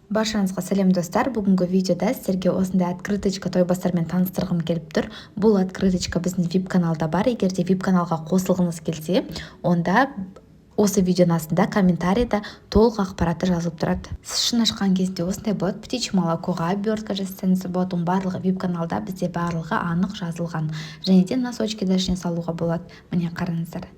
Баршаңызға сәлем достар. Бүгінгі видеода сіздерге осындай открыточка тойбастармен таныстырғым келіп тұр. Бұл открыточка біздің VIP каналда бар. Егер де VIP каналға қосылғыңыз келсе, онда осы видеоның астында комментарийда толық ақпараты жазылып тұрады. Сіз шын ашқан кезде осындай болады. Птичье молокоға обертка жасасаңыз болады. Барлығы VIP каналда бізде барлығы анық жазылған. Және де носочки да ішіне салуға болады. Міне қараңыздар.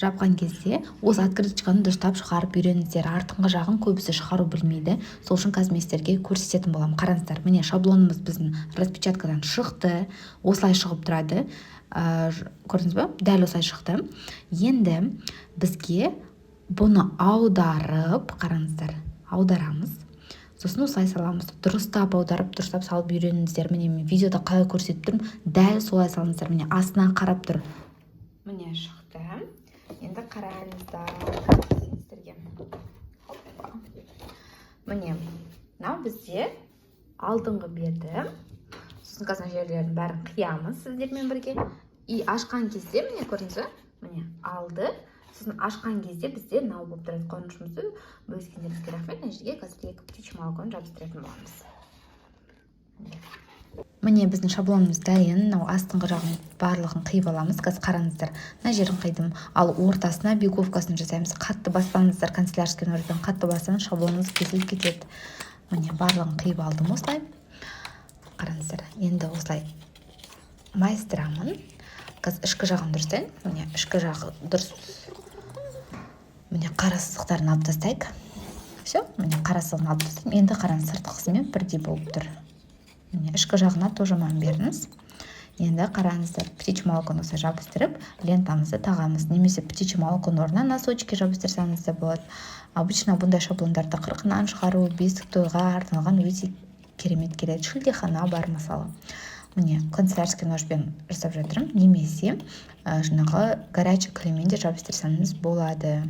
Жапқан кезде осы открыточканы дұрыстап шығарып үйреніңіздер. Артыңғы жағын көбісі шығару білмейді. Сол үшін қазір мен сіздерге көрсететін боламын. Қараңыздар, міне шаблонымыз біздің распечаткадан шықты. Осылай шығып тұрады. Көрдіңіз бе? Дәл осылай шықты. Енді бізге бұны аударып, қараңыздар, аударамыз. Сосын осылай саламыз. Дұрыстап аударып, дұрыстап салып үйреніңіздер. Міне мен видеода қалай көрсетіп тұрмын, дәл солай салыңыздар. Міне астынан қарап тұр. Міне шықты. Енді қараңыздар сіздерге. Міне, мынау бізде алдыңғы беті. Сосын қазір жерлердің бәрін қиямыз сіздермен бірге. И ашқан кезде, міне көрдіңіз бе? Міне алды. Сосын ашқан кезде бізде мынау болып тұрады. Қонышымызды бөліскендеріңізге рахмет. Мына жерге қазір 2 птичье молоконы жабыстыратын боламыз. Міне біздің шаблонымыз дайын. Мынау астыңғы жағын барлығын қиып аламыз. Қазір қараңыздар. Мына жерін қидым. Ал ортасына биговкасын жасаймыз. Қатты баспаңыздар, канцелярский ножпен қатты бассаңыз шаблоныңыз кесіліп кетеді. Міне барлығын қиып алдым осылай. Қараңыздар. Енді осылай майыстырамын. Қазір ішкі жағын дұрыстайын. Міне ішкі жағы дұрыс. Міне қара сызықтарын алып тастайық. Все, міне қара сызығын алып тастайым. Енді қараңыз, сыртқысымен бірдей болып тұр. Міне ішкі жағына тоже мән беріңіз. Енді қараңыздар, птичье молоконы жабыстырып, лентамызды тағамыз. Немесе птичье молоконы орнына носочки жабыстырсаңыз да болады. Обычно бұндай шаблондарды 40-нан шығару, бесік тойға арналған өте керемет келеді. Шілдехана бар мысалы. Міне канцелярский ножпен жасап жатырмын. Немесе жаңағы горячий клеймен де жабыстырсаңыз болады.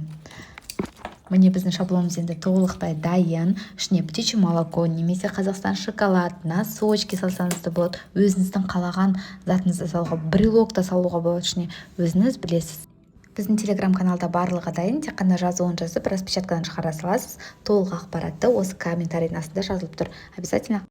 Міне біздің шаблонымыз енді толықтай дайын. Ішіне птичье молоко, немесе Қазақстан шоколад, носочки салсаңыз да болады. Өзіңіздің қалаған затыңызды салуға, брелок та салуға болады ішіне. Өзіңіз білесіз. Біздің телеграм-каналда барлығы дайын. Тек қана жазуын жазып, распечаткадан шығара саласыз. Толық ақпаратты осы комментарийдің астында жазылып тұр. Обязательно